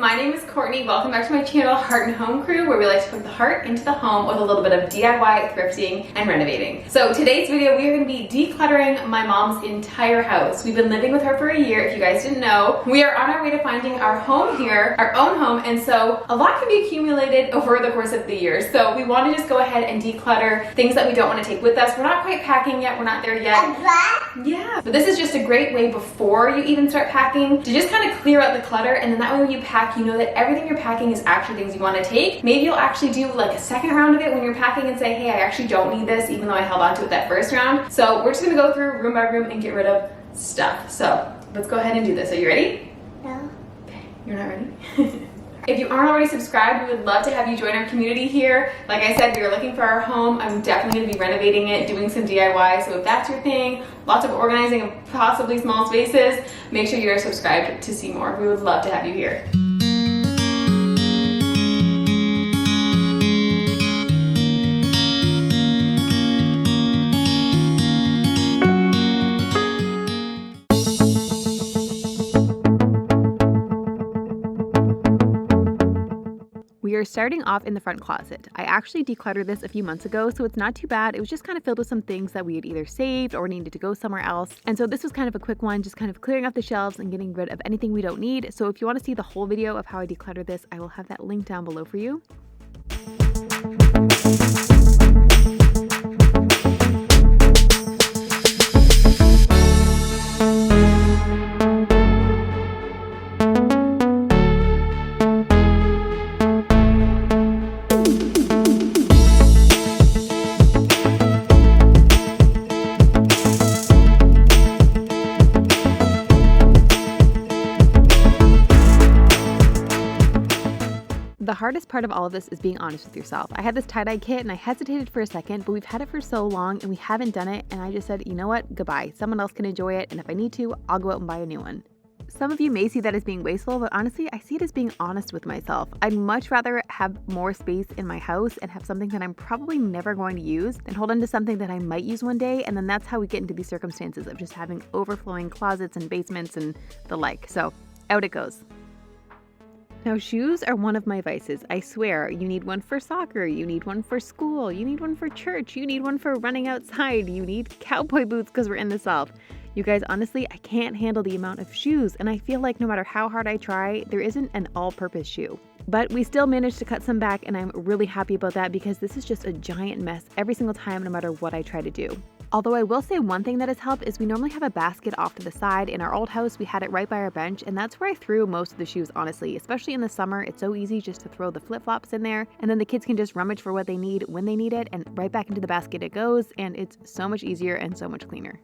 my name is Courtney. Welcome back to my channel, Heart and Home Crew, where we like to put the heart into the home with a little bit of DIY, thrifting, and renovating. So today's video, we are going to be decluttering my mom's entire house. We've been living with her for a year, if you guys didn't know. We are on our way to finding our home here, our own home, and so a lot can be accumulated over the course of the year. So we want to just go ahead and declutter things that we don't want to take with us. We're not quite packing yet, we're not there yet. Yeah, but this is just a great way before you even start packing to just kind of clear out the clutter, and then that way when you pack, you know that everything you're packing is actually things you want to take. Maybe you'll actually do like a second round of it when you're packing and say, hey, I actually don't need this, even though I held on to it that first round. So we're just gonna go through room by room and get rid of stuff. So let's go ahead and do this. Are you ready? No. Okay, you're not ready? If you aren't already subscribed, we would love to have you join our community here. Like I said, we are looking for our home. I'm definitely gonna be renovating it, doing some DIY. So if that's your thing, lots of organizing of possibly small spaces, make sure you're subscribed to see more. We would love to have you here. We are starting off in the front closet. I actually decluttered this a few months ago, so it's not too bad. It was just kind of filled with some things that we had either saved or needed to go somewhere else. And so this was kind of a quick one, just kind of clearing off the shelves and getting rid of anything we don't need. So if you want to see the whole video of how I decluttered this, I will have that link down below for you. The hardest part of all of this is being honest with yourself. I had this tie-dye kit and I hesitated for a second, but we've had it for so long and we haven't done it, and I just said, you know what, goodbye. Someone else can enjoy it, and if I need to, I'll go out and buy a new one. Some of you may see that as being wasteful, but honestly, I see it as being honest with myself. I'd much rather have more space in my house and have something that I'm probably never going to use than hold on to something that I might use one day, and then that's how we get into these circumstances of just having overflowing closets and basements and the like. So out it goes. Now, shoes are one of my vices. I swear, you need one for soccer, you need one for school, you need one for church, you need one for running outside, you need cowboy boots because we're in the South. You guys, honestly, I can't handle the amount of shoes, and I feel like no matter how hard I try, there isn't an all-purpose shoe. But we still managed to cut some back, and I'm really happy about that because this is just a giant mess every single time, no matter what I try to do. Although I will say one thing that has helped is we normally have a basket off to the side. In our old house, we had it right by our bench, and that's where I threw most of the shoes, honestly. Especially in the summer, it's so easy just to throw the flip-flops in there, and then the kids can just rummage for what they need when they need it, and right back into the basket it goes, and it's so much easier and so much cleaner.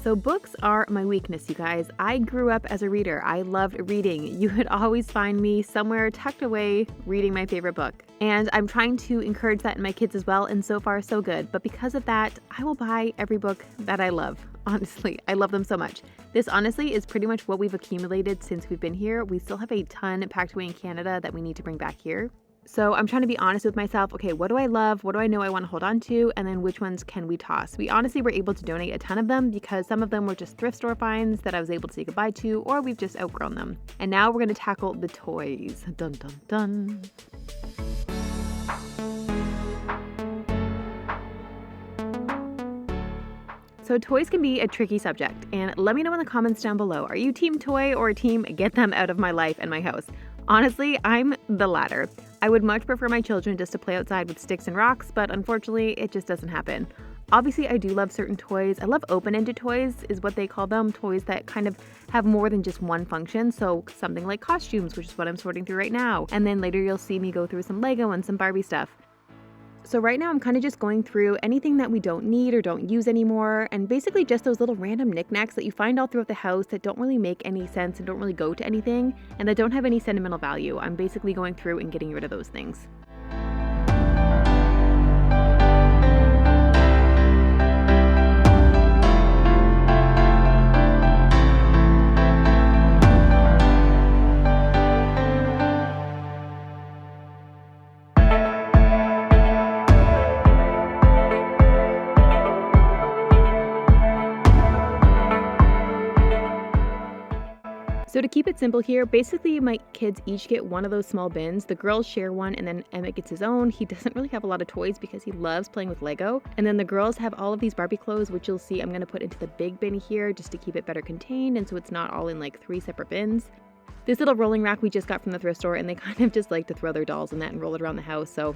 So books are my weakness, you guys. I grew up as a reader. I loved reading. You would always find me somewhere tucked away reading my favorite book. And I'm trying to encourage that in my kids as well, and so far so good. But because of that, I will buy every book that I love. Honestly, I love them so much. This honestly is pretty much what we've accumulated since we've been here. We still have a ton packed away in Canada that we need to bring back here. So I'm trying to be honest with myself. Okay, what do I love? What do I know I want to hold on to? And then which ones can we toss? We honestly were able to donate a ton of them because some of them were just thrift store finds that I was able to say goodbye to, or we've just outgrown them. And now we're going to tackle the toys. Dun dun dun. So toys can be a tricky subject, and let me know in the comments down below. Are you team toy or team get them out of my life and my house? Honestly, I'm the latter. I would much prefer my children just to play outside with sticks and rocks, but unfortunately, it just doesn't happen. Obviously, I do love certain toys. I love open-ended toys, is what they call them, toys that kind of have more than just one function. So something like costumes, which is what I'm sorting through right now. And then later you'll see me go through some Lego and some Barbie stuff. So right now I'm kind of just going through anything that we don't need or don't use anymore, and basically just those little random knickknacks that you find all throughout the house that don't really make any sense and don't really go to anything and that don't have any sentimental value. I'm basically going through and getting rid of those things. So to keep it simple here, basically my kids each get one of those small bins. The girls share one and then Emmett gets his own. He doesn't really have a lot of toys because he loves playing with Lego. And then the girls have all of these Barbie clothes, which you'll see I'm going to put into the big bin here just to keep it better contained and so it's not all in like 3 separate bins. This little rolling rack we just got from the thrift store and they kind of just like to throw their dolls in that and roll it around the house, so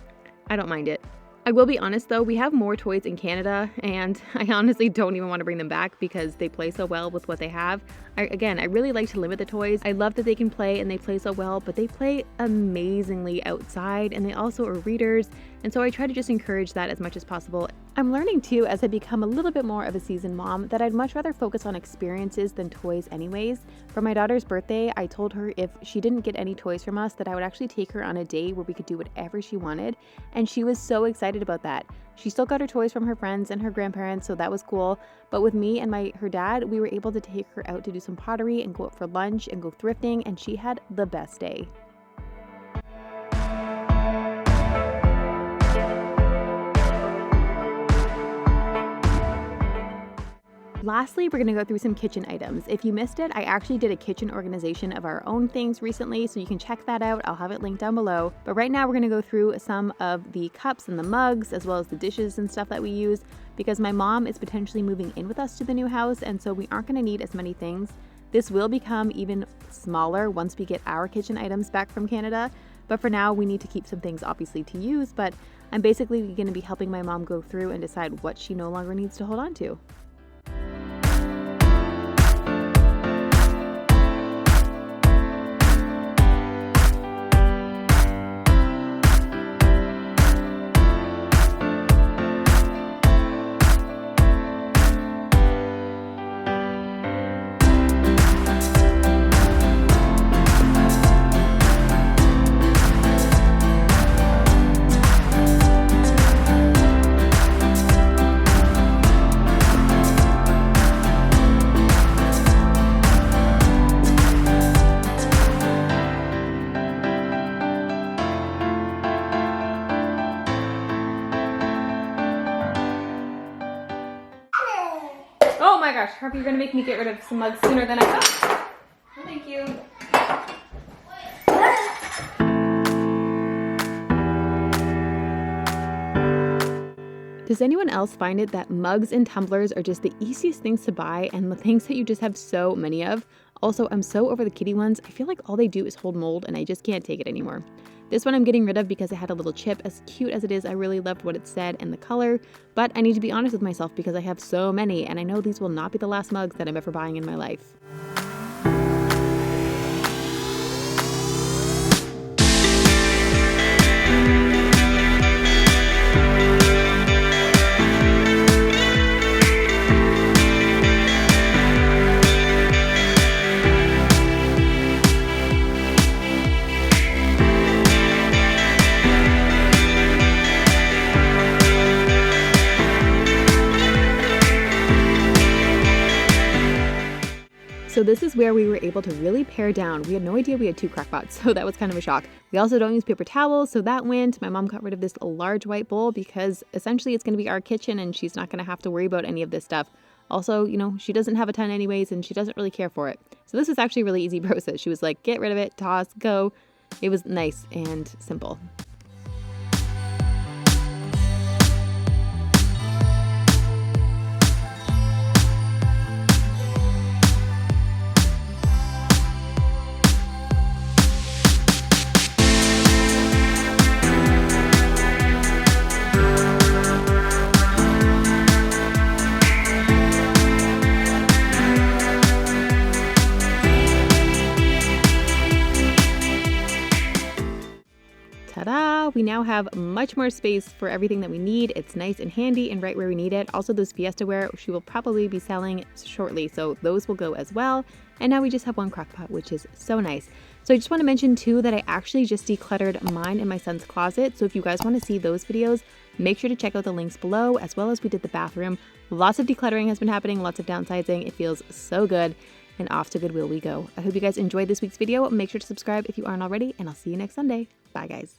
I don't mind it. I will be honest though, we have more toys in Canada and I honestly don't even want to bring them back because they play so well with what they have. I really like to limit the toys. I love that they can play and they play so well, but they play amazingly outside and they also are readers, and so I try to just encourage that as much as possible. I'm learning too, as I become a little bit more of a seasoned mom, that I'd much rather focus on experiences than toys anyways. For my daughter's birthday, I told her if she didn't get any toys from us, that I would actually take her on a day where we could do whatever she wanted, and she was so excited about that. She still got her toys from her friends and her grandparents, so that was cool. But with me and her dad, we were able to take her out to do some pottery and go out for lunch and go thrifting, and she had the best day. Lastly, we're going to go through some kitchen items. If you missed it, I actually did a kitchen organization of our own things recently, so you can check that out. I'll have it linked down below. But right now we're going to go through some of the cups and the mugs, as well as the dishes and stuff that we use, because my mom is potentially moving in with us to the new house, and so we aren't going to need as many things. This will become even smaller once we get our kitchen items back from Canada, but for now we need to keep some things obviously to use, but I'm basically going to be helping my mom go through and decide what she no longer needs to hold on to. Oh my gosh, Harvey, you're gonna make me get rid of some mugs sooner than I thought. Oh, thank you. Does anyone else find it that mugs and tumblers are just the easiest things to buy and the things that you just have so many of? Also, I'm so over the kitty ones. I feel like all they do is hold mold and I just can't take it anymore. This one I'm getting rid of because it had a little chip. As cute as it is, I really loved what it said and the color, but I need to be honest with myself because I have so many and I know these will not be the last mugs that I'm ever buying in my life. So this is where we were able to really pare down. We had no idea we had 2 crock pots, so that was kind of a shock. We also don't use paper towels, so that went. My mom got rid of this large white bowl because essentially it's going to be our kitchen and she's not going to have to worry about any of this stuff. Also, you know, she doesn't have a ton anyways and she doesn't really care for it. So this was actually a really easy process. She was like, get rid of it, toss, go. It was nice and simple. Ta-da! all, we now have much more space for everything that we need. It's nice and handy and right where we need it. Also, those Fiesta ware, she will probably be selling shortly, so those will go as well. And now we just have one crock pot, which is so nice. So I just want to mention too that I actually just decluttered mine and my son's closet. So if you guys want to see those videos, make sure to check out the links below, as well as we did the bathroom. Lots of decluttering has been happening, lots of downsizing. It feels so good. And off to Goodwill we go. I hope you guys enjoyed this week's video. Make sure to subscribe if you aren't already, and I'll see you next Sunday. Bye, guys.